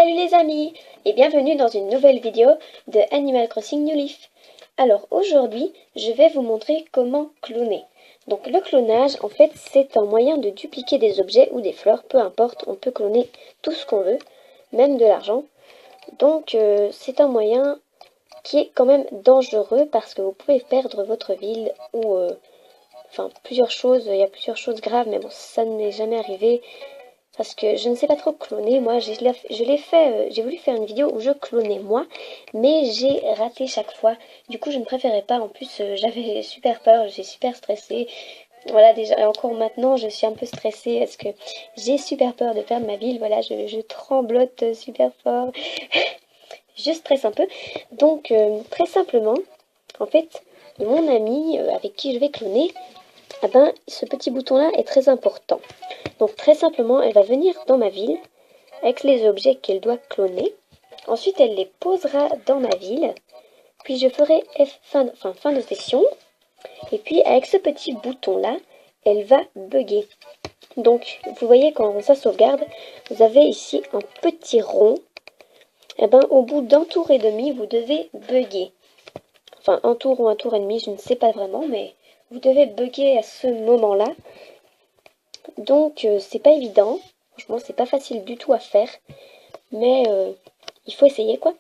Salut les amis et bienvenue dans une nouvelle vidéo de Animal Crossing New Leaf. Alors aujourd'hui, je vais vous montrer comment cloner. Donc le clonage, en fait, c'est un moyen de dupliquer des objets ou des fleurs, peu importe, on peut cloner tout ce qu'on veut, même de l'argent. Donc c'est un moyen qui est quand même dangereux parce que vous pouvez perdre votre ville ou enfin plusieurs choses, il y a plusieurs choses graves, mais bon, ça ne m'est jamais arrivé. Parce que je ne sais pas trop cloner, moi je l'ai fait, j'ai voulu faire une vidéo où je clonais moi, mais j'ai raté chaque fois. Du coup je ne préférais pas, en plus j'avais super peur, j'ai super stressé. Voilà, déjà encore maintenant je suis un peu stressée parce que j'ai super peur de perdre ma ville, voilà, je tremblote super fort. Je stresse un peu. Donc très simplement, en fait, mon ami avec qui je vais cloner, eh ben, ce petit bouton là est très important. Donc très simplement, elle va venir dans ma ville avec les objets qu'elle doit cloner. Ensuite, elle les posera dans ma ville. Puis je ferai fin de session. Et puis avec ce petit bouton là, elle va bugger. Donc vous voyez quand ça sauvegarde, vous avez ici un petit rond. Et ben au bout d'un tour et demi, vous devez bugger. Enfin un tour ou un tour et demi, je ne sais pas vraiment, mais vous devez bugger à ce moment-là. Donc c'est pas évident, franchement c'est pas facile du tout à faire, mais il faut essayer quoi.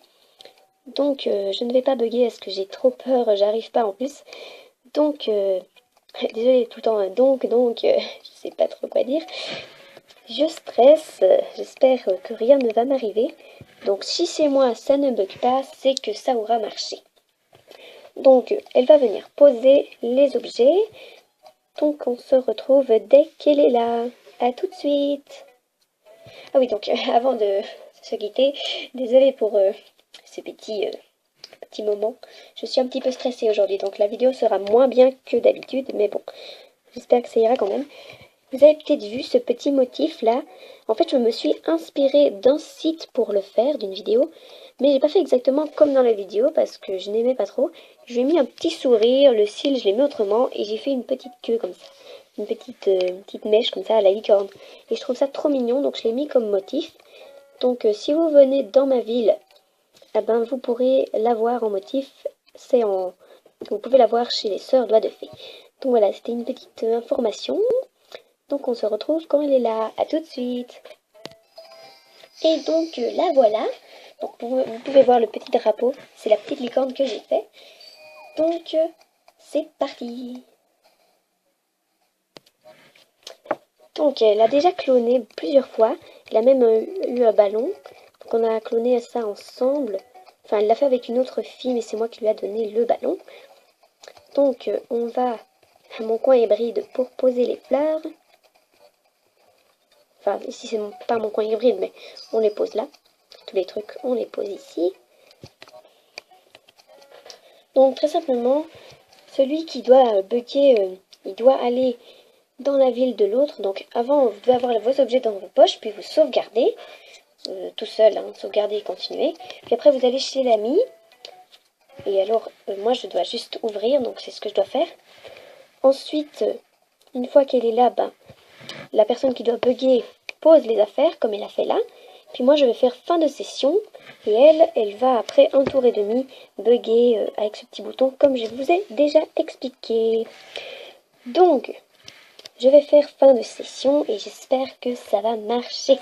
Donc je ne vais pas bugger parce que j'ai trop peur, j'arrive pas en plus. Donc désolée tout le temps, je sais pas trop quoi dire. Je stresse, j'espère que rien ne va m'arriver. Donc si chez moi ça ne bug pas, c'est que ça aura marché. Donc elle va venir poser les objets. Donc on se retrouve dès qu'elle est là. À tout de suite. Ah oui, donc avant de se quitter, désolée pour ces petits moments. Je suis un petit peu stressée aujourd'hui, donc la vidéo sera moins bien que d'habitude, mais bon, j'espère que ça ira quand même. Vous avez peut-être vu ce petit motif là. En fait, je me suis inspirée d'un site pour le faire, d'une vidéo, mais j'ai pas fait exactement comme dans la vidéo parce que je n'aimais pas trop. Je lui ai mis un petit sourire, le cil je l'ai mis autrement et j'ai fait une petite queue comme ça. Une petite mèche comme ça à la licorne. Et je trouve ça trop mignon, donc je l'ai mis comme motif. Donc si vous venez dans ma ville, eh ben, vous pourrez l'avoir en motif. Vous pouvez l'avoir chez les sœurs doigts de fée. Donc voilà, c'était une petite information. Donc on se retrouve quand elle est là. À tout de suite. Et donc la voilà. Donc vous pouvez voir le petit drapeau. C'est la petite licorne que j'ai fait. Donc c'est parti. Donc elle a déjà cloné plusieurs fois. Elle a même eu un ballon. Donc on a cloné ça ensemble. Enfin elle l'a fait avec une autre fille mais c'est moi qui lui a donné le ballon. Donc on va à mon coin hybride pour poser les fleurs. Enfin ici c'est pas mon coin hybride mais on les pose là. Tous les trucs on les pose ici. Donc très simplement celui qui doit bugger il doit aller dans la ville de l'autre. Donc avant, vous devez avoir vos objets dans vos poches, puis vous sauvegardez, tout seul, hein, sauvegarder et continuer. Puis après, vous allez chez l'ami. Et alors, moi, je dois juste ouvrir, donc c'est ce que je dois faire. Ensuite, une fois qu'elle est là, ben, la personne qui doit bugger pose les affaires, comme elle a fait là. Puis moi, je vais faire fin de session. Et elle va, après un tour et demi, bugger avec ce petit bouton, comme je vous ai déjà expliqué. Donc, je vais faire fin de session et j'espère que ça va marcher.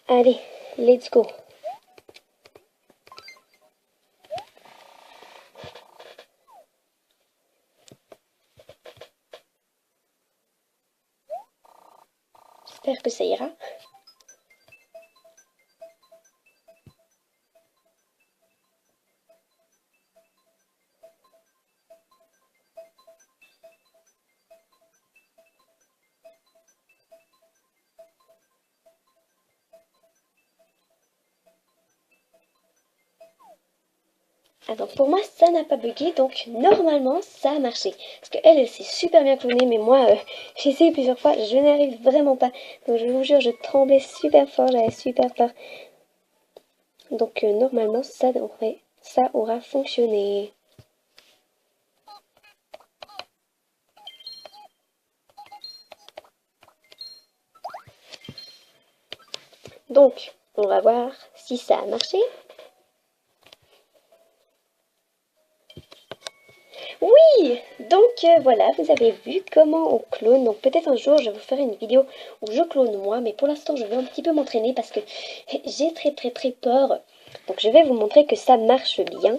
Allez, let's go. J'espère que ça ira. Alors pour moi ça n'a pas bugué, donc normalement ça a marché. Parce qu'elle, elle s'est super bien clonée, mais moi j'ai essayé plusieurs fois, je n'arrive vraiment pas. Donc je vous jure, je tremblais super fort, j'avais super peur. Donc normalement ça aura fonctionné. Donc On va voir si ça a marché. Oui, donc voilà, vous avez vu comment on clone. Donc peut-être un jour je vous ferai une vidéo où je clone moi, mais pour l'instant je vais un petit peu m'entraîner parce que j'ai très peur. Donc je vais vous montrer que ça marche bien.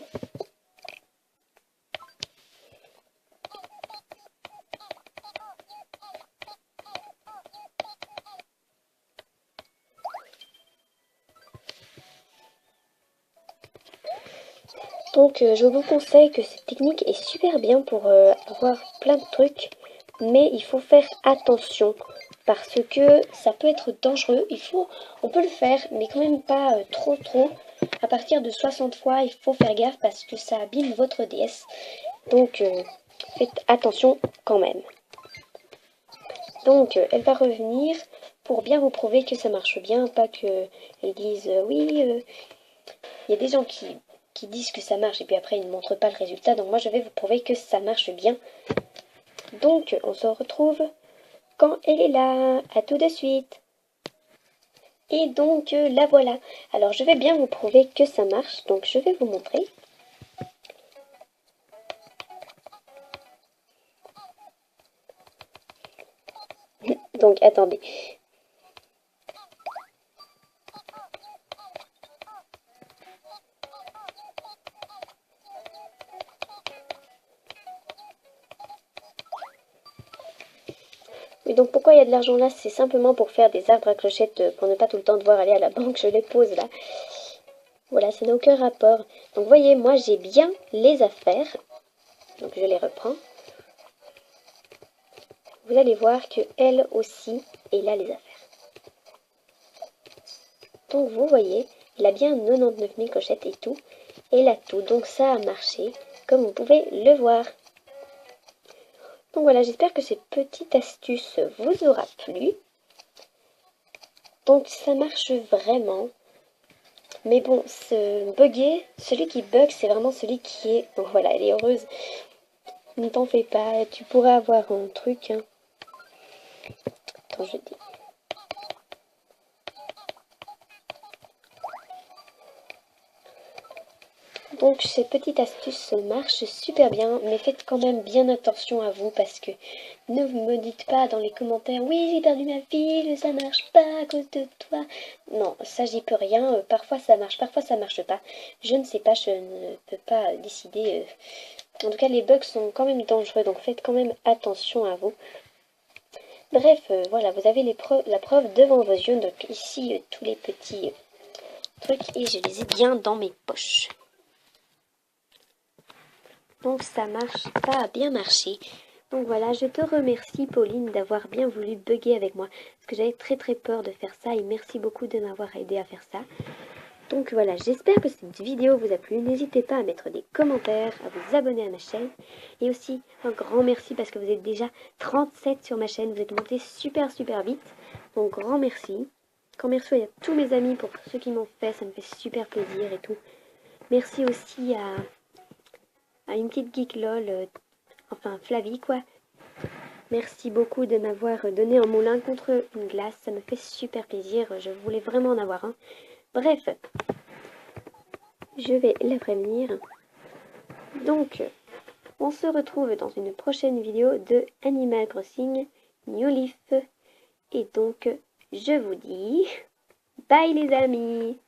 Donc je vous conseille que cette technique est super bien pour avoir plein de trucs, mais il faut faire attention parce que ça peut être dangereux. On peut le faire, mais quand même pas trop. À partir de 60 fois, il faut faire gaffe parce que ça abîme votre DS. Donc faites attention quand même. Donc elle va revenir pour bien vous prouver que ça marche bien, pas que elle dise oui. Il y a des gens qui disent que ça marche et puis après ils ne montrent pas le résultat. Donc moi je vais vous prouver que ça marche bien. Donc on se retrouve quand elle est là. À tout de suite. Et donc la voilà. Alors je vais bien vous prouver que ça marche. Donc je vais vous montrer. Donc attendez. Et donc pourquoi il y a de l'argent là? C'est simplement pour faire des arbres à clochettes, pour ne pas tout le temps devoir aller à la banque. Je les pose là. Voilà, ça n'a aucun rapport. Donc vous voyez, moi j'ai bien les affaires. Donc je les reprends. Vous allez voir que elle aussi est là les affaires. Donc vous voyez, il a bien 99 000 cochettes et tout. Et là tout, donc ça a marché, comme vous pouvez le voir. Donc voilà, j'espère que cette petite astuce vous aura plu. Donc ça marche vraiment. Mais bon, celui qui bug, c'est vraiment celui qui est... Donc voilà, elle est heureuse. Ne t'en fais pas, tu pourras avoir un truc. Hein. Attends, je dis. Donc cette petite astuce marche super bien, mais faites quand même bien attention à vous parce que ne me dites pas dans les commentaires oui j'ai perdu ma fille, ça marche pas à cause de toi. Non, ça j'y peux rien, parfois ça marche pas. Je ne sais pas, je ne peux pas décider. En tout cas les bugs sont quand même dangereux, donc faites quand même attention à vous. Bref, voilà, vous avez la preuve devant vos yeux, donc ici tous les petits trucs et je les ai bien dans mes poches. Donc ça marche, ça a bien marché. Donc voilà, je te remercie Pauline d'avoir bien voulu bugger avec moi. Parce que j'avais très peur de faire ça et merci beaucoup de m'avoir aidé à faire ça. Donc voilà, j'espère que cette vidéo vous a plu. N'hésitez pas à mettre des commentaires, à vous abonner à ma chaîne. Et aussi un grand merci parce que vous êtes déjà 37 sur ma chaîne. Vous êtes montés super vite. Donc grand merci. Grand merci à tous mes amis pour ceux qui m'ont fait. Ça me fait super plaisir et tout. Merci aussi à une petite geek lol, enfin Flavie quoi. Merci beaucoup de m'avoir donné un moulin contre une glace, ça me fait super plaisir, je voulais vraiment en avoir un. Bref, je vais la prévenir. Donc, on se retrouve dans une prochaine vidéo de Animal Crossing New Leaf. Et donc, je vous dis bye les amis!